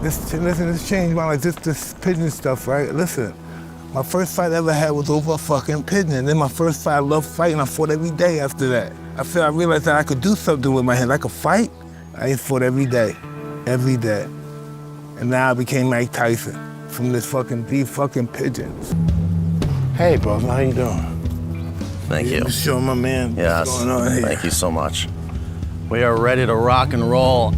This changed my life. This pigeon stuff, right? Listen, my first fight I ever had was over a fucking pigeon. And then my first fight, I loved fighting. I fought every day after that. I realized that I could do something with my hands. I could fight. I fought every day. And now I became Mike Tyson from these fucking pigeons. Hey, brother, how you doing? Thank you. Just showing my man yes. what's going on here. Thank you so much. We are ready to rock and roll.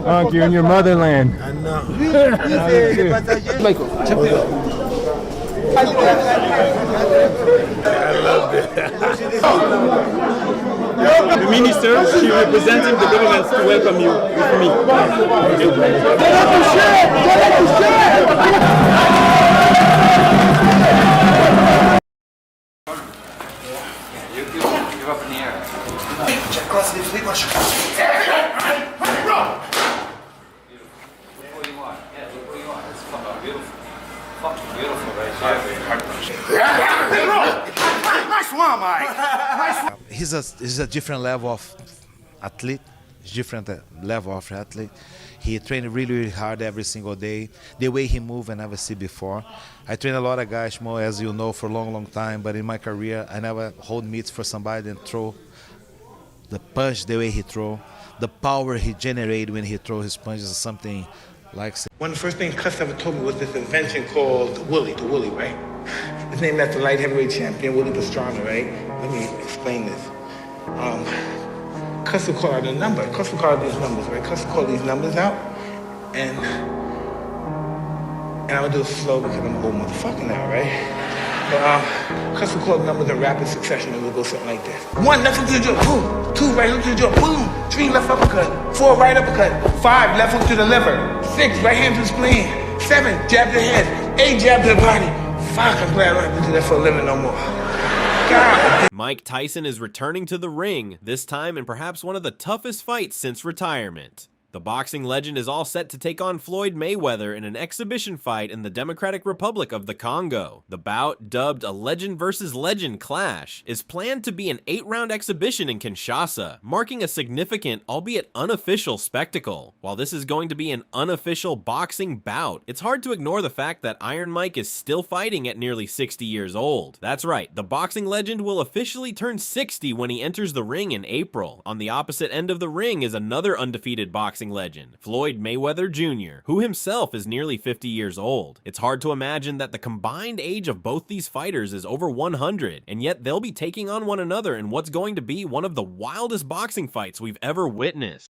Unc, you're in your motherland. I know. Michael, check it out. I love it. The minister, she representing the government to welcome you with me. You're up in the air. Check across the flip. Look what you want. Yeah, look what you want. It's fucking beautiful. Fucking beautiful right here. Nice one, Mike. Nice one. He's a different level of athlete. Different level of athlete. He trained really, really hard every single day. The way he moves, I never see before. I train a lot of guys, Mo, as you know, for a long, long time. But in my career, I never hold meets for somebody and throw the punch the way he throw. The power he generate when he throw his punches is something like. One of the first things Cuss ever told me was this invention called the Willie, right? It's named after light heavyweight champion Willie Pastrana, right? Let me explain this. Cuss will call out a number. Cuss will call out these numbers, right? Cuss will call these numbers out, and I would do it slow because I'm an old motherfucker now, right? But Cuss will call the numbers in rapid succession, and we'll go something like this: 1 left hook to the jaw, boom. 2 right hook to the jaw, boom. 3 left uppercut. 4 right uppercut. 5 left hook to the liver. 6 right hand to the spleen. 7 jab to the head. 8 jab to the body. Fuck, I'm glad I don't have to do that for a living no more. God. Mike Tyson is returning to the ring, this time in perhaps one of the toughest fights since retirement. The boxing legend is all set to take on Floyd Mayweather in an exhibition fight in the Democratic Republic of the Congo. The bout, dubbed a legend versus legend clash, is planned to be an 8-round exhibition in Kinshasa, marking a significant, albeit unofficial, spectacle. While this is going to be an unofficial boxing bout, it's hard to ignore the fact that Iron Mike is still fighting at nearly 60 years old. That's right, the boxing legend will officially turn 60 when he enters the ring in April. On the opposite end of the ring is another undefeated boxing legend, Floyd Mayweather Jr., who himself is nearly 50 years old. It's hard to imagine that the combined age of both these fighters is over 100, and yet they'll be taking on one another in what's going to be one of the wildest boxing fights we've ever witnessed.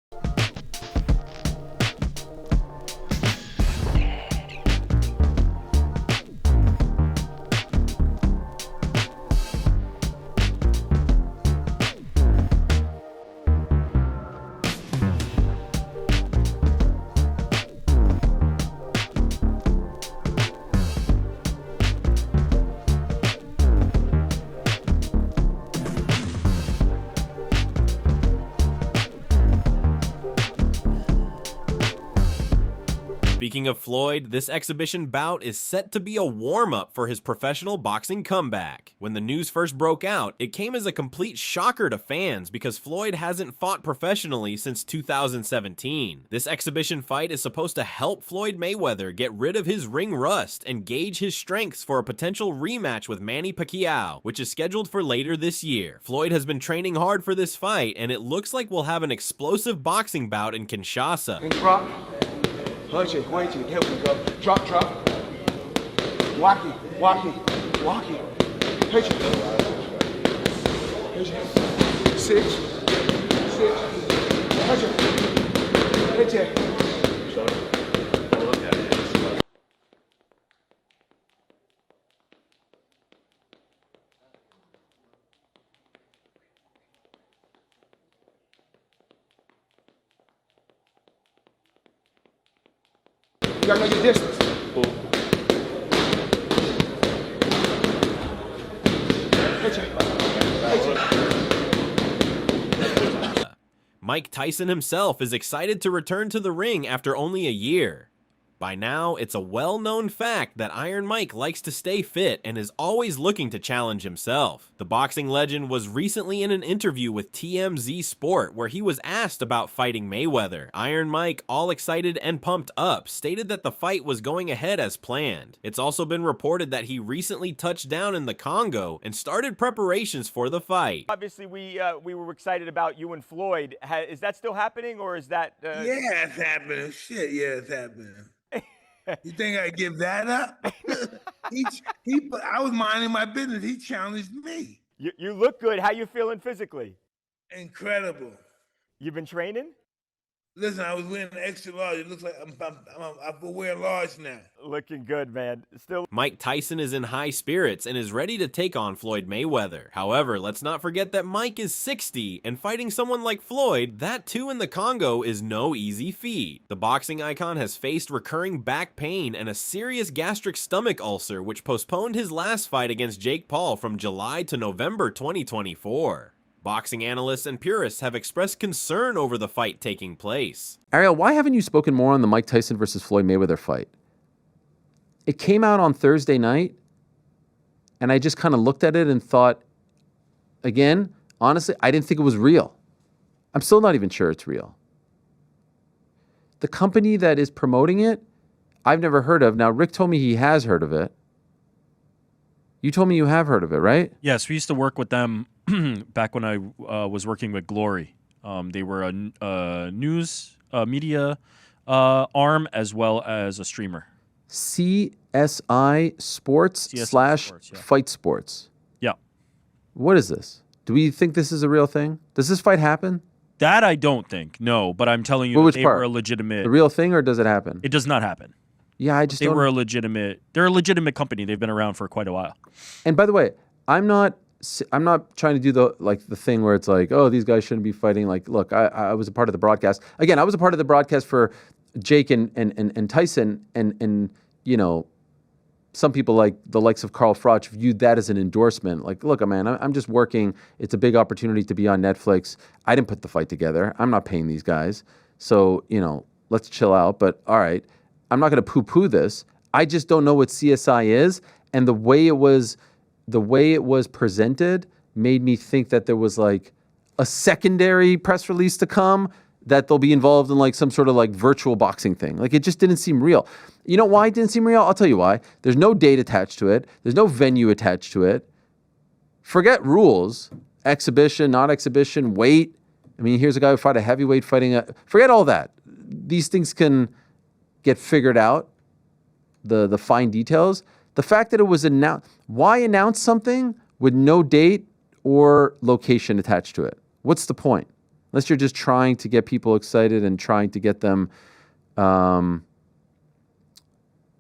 Speaking of Floyd, this exhibition bout is set to be a warm-up for his professional boxing comeback. When the news first broke out, it came as a complete shocker to fans because Floyd hasn't fought professionally since 2017. This exhibition fight is supposed to help Floyd Mayweather get rid of his ring rust and gauge his strengths for a potential rematch with Manny Pacquiao, which is scheduled for later this year. Floyd has been training hard for this fight, and it looks like we'll have an explosive boxing bout in Kinshasa. Punch it, point it, here we go. Drop. Walk it. Pitch it. 6. Punch it. Pitch it. You gotta know your distance. Mike Tyson himself is excited to return to the ring after only a year. By now, it's a well-known fact that Iron Mike likes to stay fit and is always looking to challenge himself. The boxing legend was recently in an interview with TMZ Sport where he was asked about fighting Mayweather. Iron Mike, all excited and pumped up, stated that the fight was going ahead as planned. It's also been reported that he recently touched down in the Congo and started preparations for the fight. Obviously, we were excited about you and Floyd. Is that still happening, or is that? Yeah, it's happening. Shit, yeah, it's happening. You think I give that up? I was minding my business. He challenged me. You look good. How you feeling physically? Incredible. You've been training? Listen, I was wearing an extra large. It looks like I wear large now. Looking good, man. Still. Mike Tyson is in high spirits and is ready to take on Floyd Mayweather. However, let's not forget that Mike is 60, and fighting someone like Floyd, that too in the Congo, is no easy feat. The boxing icon has faced recurring back pain and a serious gastric stomach ulcer, which postponed his last fight against Jake Paul from July to November 2024. Boxing analysts and purists have expressed concern over the fight taking place. Ariel, why haven't you spoken more on the Mike Tyson versus Floyd Mayweather fight? It came out on Thursday night, and I just kind of looked at it and thought, again, honestly, I didn't think it was real. I'm still not even sure it's real. The company that is promoting it, I've never heard of. Now, Rick told me he has heard of it. You told me you have heard of it, right? Yes, we used to work with them back when I was working with Glory. They were a news media arm as well as a streamer. CSI Sports / Fight Sports. Yeah. What is this? Do we think this is a real thing? Does this fight happen? That I don't think. No, but I'm telling you, they were a legitimate. The real thing, or does it happen? It does not happen. Yeah, I just. They were a legitimate. They're a legitimate company. They've been around for quite a while. And by the way, I'm not trying to do the thing where it's like, oh, these guys shouldn't be fighting. Like, look, I was a part of the broadcast. Again, I was a part of the broadcast for Jake and Tyson, and you know, some people like the likes of Carl Froch viewed that as an endorsement. Like, look, man, I'm just working. It's a big opportunity to be on Netflix. I didn't put the fight together. I'm not paying these guys. So, you know, let's chill out. But all right, I'm not going to poo-poo this. I just don't know what CSI is, and the way it was presented made me think that there was like a secondary press release to come, that they'll be involved in like some sort of like virtual boxing thing. Like, it just didn't seem real. You know why it didn't seem real? I'll tell you why. There's no date attached to it. There's no venue attached to it. Forget rules, exhibition, not exhibition, weight. I mean, here's a guy who fought a heavyweight fighting forget all that. These things can get figured out, the fine details. The fact that it was announced, why announce something with no date or location attached to it? What's the point? Unless you're just trying to get people excited and trying to get them,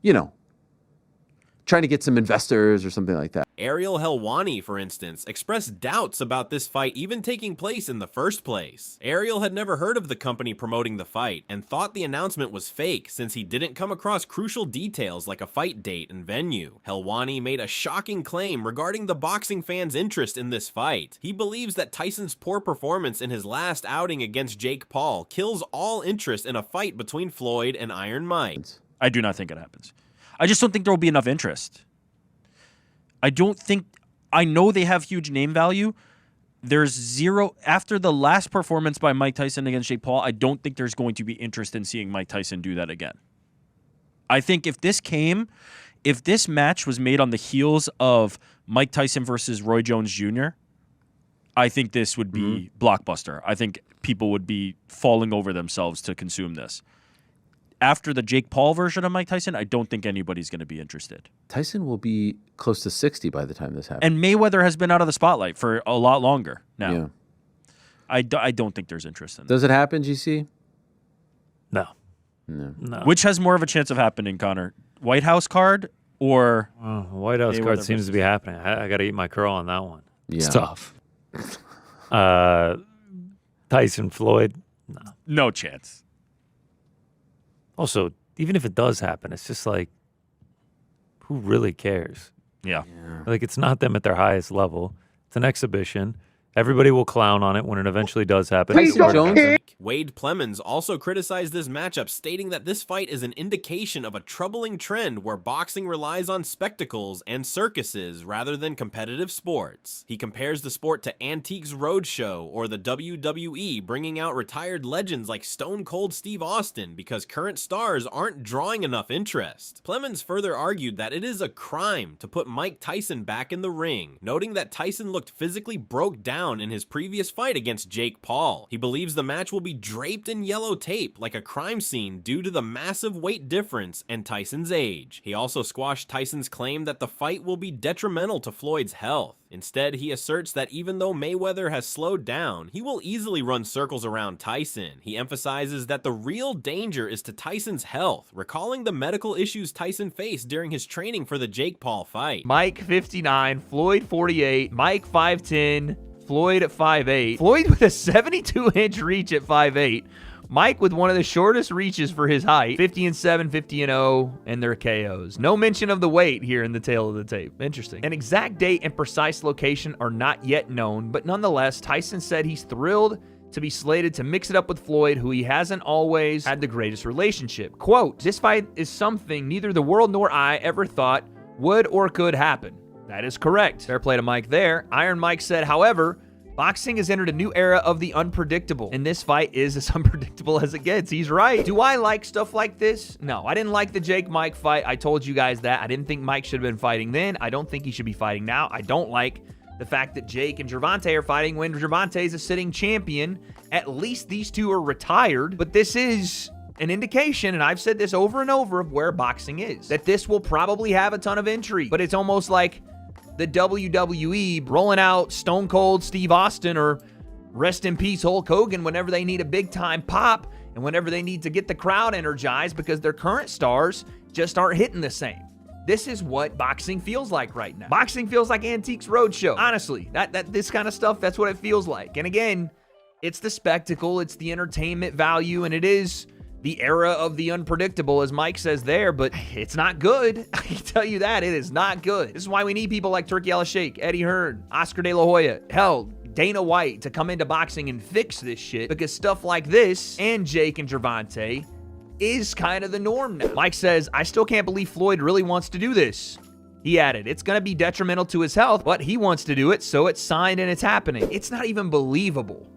you know, trying to get some investors or something like that. Ariel Helwani, for instance, expressed doubts about this fight even taking place in the first place. Ariel had never heard of the company promoting the fight and thought the announcement was fake since he didn't come across crucial details like a fight date and venue. Helwani made a shocking claim regarding the boxing fans' interest in this fight. He believes that Tyson's poor performance in his last outing against Jake Paul kills all interest in a fight between Floyd and Iron Mike. I do not think it happens. I just don't think there will be enough interest. I know they have huge name value. There's zero, after the last performance by Mike Tyson against Jake Paul, I don't think there's going to be interest in seeing Mike Tyson do that again. I think if this match was made on the heels of Mike Tyson versus Roy Jones Jr., I think this would be blockbuster. I think people would be falling over themselves to consume this. After the Jake Paul version of Mike Tyson, I don't think anybody's going to be interested. Tyson will be close to 60 by the time this happens. And Mayweather has been out of the spotlight for a lot longer now. Yeah. I don't think there's interest in that. Does it happen, GC? No. Which has more of a chance of happening, Connor? White House card or White House Mayweather card seems to be happening. I got to eat my crow on that one. Yeah. It's tough. Tyson, Floyd, no chance. Also, even if it does happen, it's just like, who really cares? Yeah. Like, it's not them at their highest level. It's an exhibition. Everybody will clown on it when it eventually does happen. Tyson Jones. Wade Plemons also criticized this matchup, stating that this fight is an indication of a troubling trend where boxing relies on spectacles and circuses rather than competitive sports. He compares the sport to Antiques Roadshow or the WWE, bringing out retired legends like Stone Cold Steve Austin because current stars aren't drawing enough interest. Plemons further argued that it is a crime to put Mike Tyson back in the ring, noting that Tyson looked physically broke down in his previous fight against Jake Paul. He believes the match will be draped in yellow tape like a crime scene due to the massive weight difference and Tyson's age. He also squashed Tyson's claim that the fight will be detrimental to Floyd's health. Instead, he asserts that even though Mayweather has slowed down, he will easily run circles around Tyson. He emphasizes that the real danger is to Tyson's health, recalling the medical issues Tyson faced during his training for the Jake Paul fight. Mike 59, Floyd 48, Mike 5'10", Floyd at 5'8", Floyd with a 72-inch reach at 5'8", Mike with one of the shortest reaches for his height, 50-7, 50-0, and their KOs. No mention of the weight here in the tail of the tape. Interesting. An exact date and precise location are not yet known, but nonetheless, Tyson said he's thrilled to be slated to mix it up with Floyd, who he hasn't always had the greatest relationship. Quote, "This fight is something neither the world nor I ever thought would or could happen." That is correct. Fair play to Mike there. Iron Mike said, however, boxing has entered a new era of the unpredictable, and this fight is as unpredictable as it gets. He's right. Do I like stuff like this? No, I didn't like the Jake-Mike fight. I told you guys that. I didn't think Mike should have been fighting then. I don't think he should be fighting now. I don't like the fact that Jake and Gervonta are fighting when Gervonta is a sitting champion. At least these two are retired, but this is an indication, and I've said this over and over, of where boxing is. That this will probably have a ton of intrigue, but it's almost like the WWE rolling out Stone Cold Steve Austin or rest in peace Hulk Hogan whenever they need a big time pop and whenever they need to get the crowd energized because their current stars just aren't hitting the same. This is what boxing feels like right now. Boxing feels like Antiques Roadshow. Honestly, this kind of stuff, that's what it feels like. And again, it's the spectacle, it's the entertainment value, and it is the era of the unpredictable, as Mike says there, but it's not good. I can tell you that. It is not good. This is why we need people like Turkey Al-Sheikh, Eddie Hearn, Oscar De La Hoya, hell, Dana White to come into boxing and fix this shit, because stuff like this and Jake and Gervonta is kind of the norm now. Mike says, I still can't believe Floyd really wants to do this. He added, it's going to be detrimental to his health, but he wants to do it, so it's signed and it's happening. It's not even believable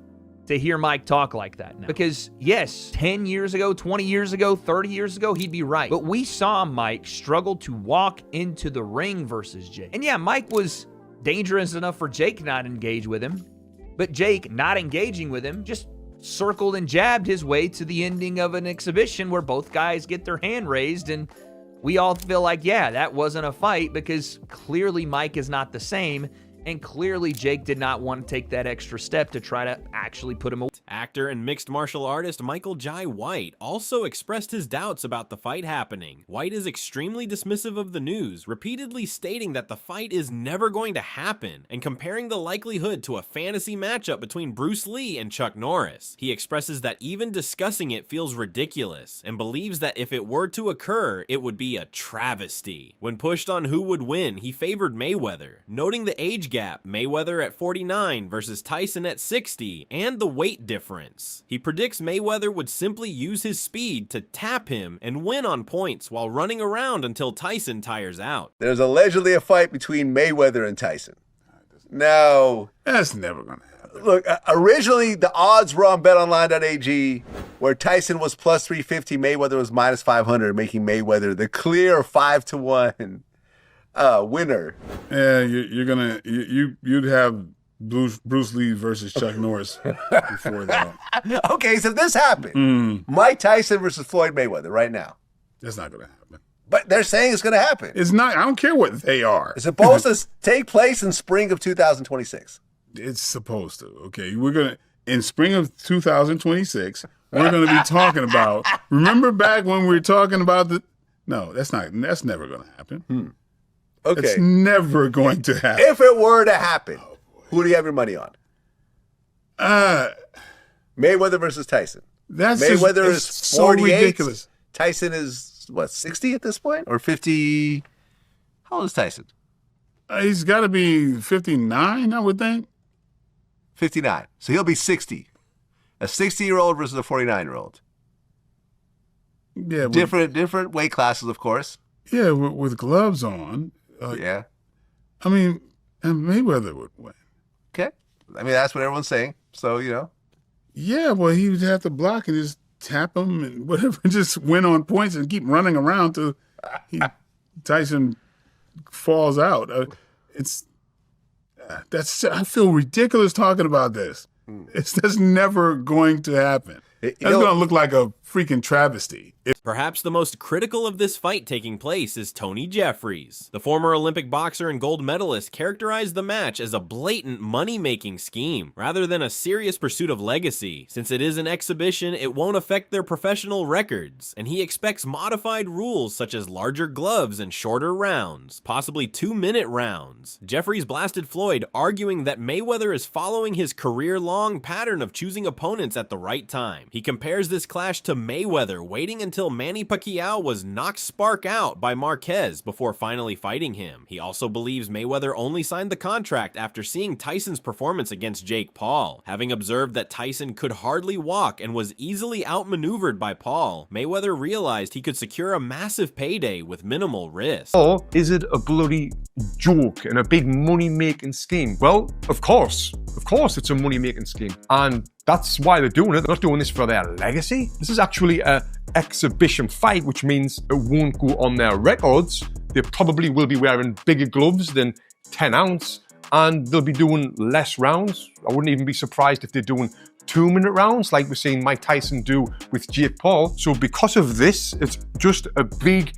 to hear Mike talk like that now. Because yes, 10 years ago, 20 years ago, 30 years ago, he'd be right. But we saw Mike struggle to walk into the ring versus Jake. And yeah, Mike was dangerous enough for Jake not engage with him. But Jake not engaging with him just circled and jabbed his way to the ending of an exhibition where both guys get their hand raised, and we all feel like, yeah, that wasn't a fight, because clearly Mike is not the same. And clearly, Jake did not want to take that extra step to try to actually put him away. Actor and mixed martial artist Michael Jai White also expressed his doubts about the fight happening. White is extremely dismissive of the news, repeatedly stating that the fight is never going to happen, and comparing the likelihood to a fantasy matchup between Bruce Lee and Chuck Norris. He expresses that even discussing it feels ridiculous, and believes that if it were to occur, it would be a travesty. When pushed on who would win, he favored Mayweather, noting the age gap, Mayweather at 49 versus Tyson at 60, and the weight difference. He predicts Mayweather would simply use his speed to tap him and win on points while running around until Tyson tires out. There's allegedly a fight between Mayweather and Tyson. Now, that's never going to happen. Look, originally the odds were on betonline.ag where Tyson was plus 350, Mayweather was minus 500, making Mayweather the clear 5-1 winner. Yeah, you'd have Bruce Lee versus Chuck Norris before that. Okay, so this happened. Mike Tyson versus Floyd Mayweather right now. That's not going to happen. But they're saying it's going to happen. It's not. I don't care what they are. It's supposed to take place in spring of 2026. It's supposed to. Okay, we're going to, in spring of 2026, we're going to be talking about, remember back when we were talking about that's never going to happen. Okay. It's never going to happen. If it were to happen, who do you have your money on? Mayweather versus Tyson. Mayweather is 48. So ridiculous. Tyson is, 60 at this point? Or 50? How old is Tyson? He's got to be 59, I would think. 59. So he'll be 60. A 60-year-old versus a 49-year-old. Yeah, different weight classes, of course. Yeah, with gloves on. Yeah. I mean, and Mayweather would win. Okay. I mean, that's what everyone's saying. So, Yeah, well, he would have to block and just tap him and whatever, just win on points and keep running around till Tyson falls out. I feel ridiculous talking about this. That's never going to happen. That's going to look like a freaking travesty. Perhaps the most critical of this fight taking place is Tony Jeffries. The former Olympic boxer and gold medalist characterized the match as a blatant money-making scheme, rather than a serious pursuit of legacy. Since it is an exhibition, it won't affect their professional records, and he expects modified rules such as larger gloves and shorter rounds, possibly 2-minute rounds. Jeffries blasted Floyd, arguing that Mayweather is following his career-long pattern of choosing opponents at the right time. He compares this clash to Mayweather waiting until Manny Pacquiao was knocked spark out by Marquez before finally fighting him. He also believes Mayweather only signed the contract after seeing Tyson's performance against Jake Paul. Having observed that Tyson could hardly walk and was easily outmaneuvered by Paul, Mayweather realized he could secure a massive payday with minimal risk. Or is it a bloody joke and a big money-making scheme? Well, of course it's a money-making scheme. And that's why they're doing it. They're not doing this for their legacy. This is actually an exhibition fight, which means it won't go on their records. They probably will be wearing bigger gloves than 10 ounce, and they'll be doing less rounds. I wouldn't even be surprised if they're doing 2-minute rounds like we're seeing Mike Tyson do with Jake Paul. So because of this, it's just a big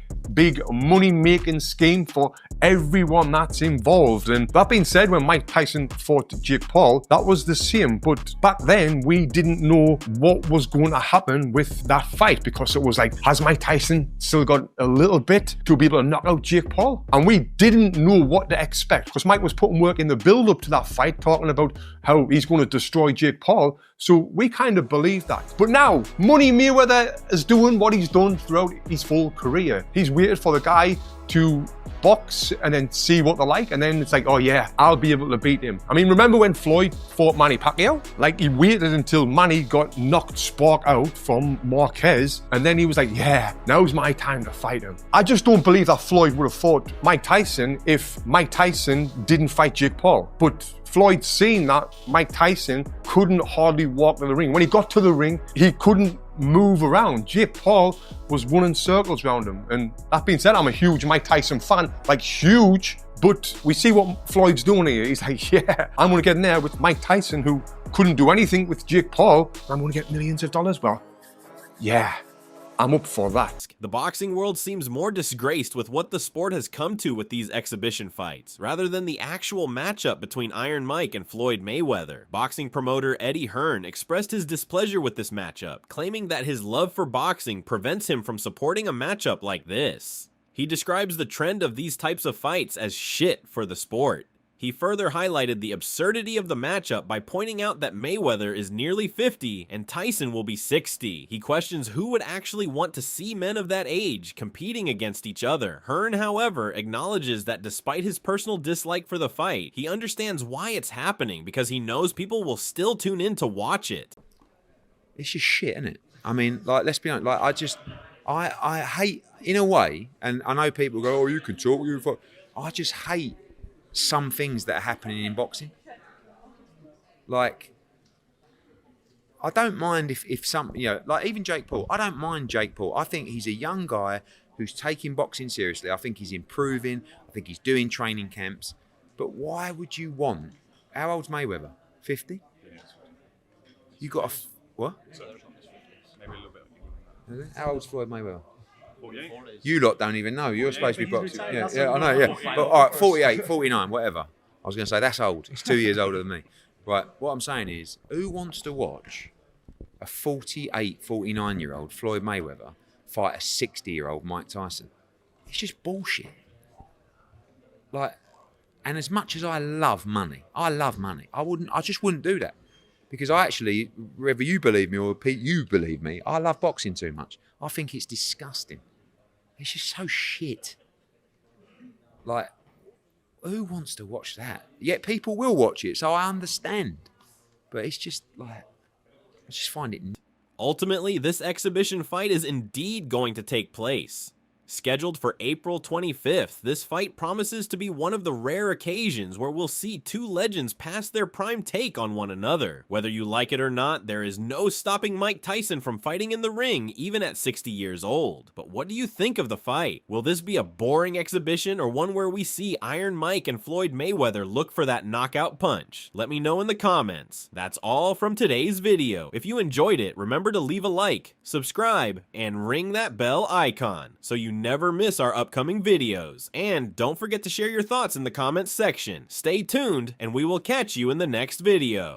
money-making scheme for everyone that's involved. And that being said, when Mike Tyson fought Jake Paul, that was the same. But back then, we didn't know what was going to happen with that fight, because it was like, has Mike Tyson still got a little bit to be able to knock out Jake Paul? And we didn't know what to expect, because Mike was putting work in the build-up to that fight, talking about how he's going to destroy Jake Paul. So we kind of believed that. But now, Money Mayweather is doing what he's done throughout his full career. He's waited for the guy to box and then see what they're like, and then it's like, oh yeah, I'll be able to beat him. I mean, remember when Floyd fought Manny Pacquiao? Like, he waited until Manny got knocked spark out from Marquez, and then he was like, yeah, now's my time to fight him. I just don't believe that Floyd would have fought Mike Tyson if Mike Tyson didn't fight Jake Paul. But Floyd seen that Mike Tyson couldn't hardly walk to the ring. When he got to the ring, he couldn't move around. Jake Paul was running circles around him. And that being said, I'm a huge Mike Tyson fan, like huge. But we see what Floyd's doing here. He's like, yeah, I'm going to get in there with Mike Tyson, who couldn't do anything with Jake Paul. I'm going to get millions of dollars. Well, yeah, I'm up for that. The boxing world seems more disgraced with what the sport has come to with these exhibition fights, rather than the actual matchup between Iron Mike and Floyd Mayweather. Boxing promoter Eddie Hearn expressed his displeasure with this matchup, claiming that his love for boxing prevents him from supporting a matchup like this. He describes the trend of these types of fights as shit for the sport. He further highlighted the absurdity of the matchup by pointing out that Mayweather is nearly 50 and Tyson will be 60. He questions who would actually want to see men of that age competing against each other. Hearn, however, acknowledges that despite his personal dislike for the fight, he understands why it's happening, because he knows people will still tune in to watch it. It's just shit, isn't it? I mean, like, let's be honest, like, I hate, in a way, and I know people go, oh, you can talk, I just hate some things that are happening in boxing. Like, I don't mind if some, like even Jake Paul, I don't mind Jake Paul. I think he's a young guy who's taking boxing seriously. I think he's improving. I think he's doing training camps. But why would you want, how old's Mayweather? 50? You got a, what? Maybe a little bit. How old's Floyd Mayweather? 48. You lot don't even know. You're supposed to be boxing. Yeah, I know, yeah. But all right, 48, 49, whatever. I was going to say, that's old. He's 2 years older than me. Right, what I'm saying is, who wants to watch a 48, 49-year-old Floyd Mayweather fight a 60-year-old Mike Tyson? It's just bullshit. Like, and as much as I love money, I just wouldn't do that. Because I actually, whether you believe me or Pete, you believe me, I love boxing too much. I think it's disgusting. It's just so shit. Like, who wants to watch that? Yet people will watch it, so I understand. But it's just like, I just find it. Ultimately, this exhibition fight is indeed going to take place. Scheduled for April 25th, this fight promises to be one of the rare occasions where we'll see two legends pass their prime take on one another. Whether you like it or not, there is no stopping Mike Tyson from fighting in the ring, even at 60 years old. But what do you think of the fight? Will this be a boring exhibition or one where we see Iron Mike and Floyd Mayweather look for that knockout punch? Let me know in the comments. That's all from today's video. If you enjoyed it, remember to leave a like, subscribe, and ring that bell icon so you never miss our upcoming videos. And don't forget to share your thoughts in the comments section. Stay tuned, and we will catch you in the next video.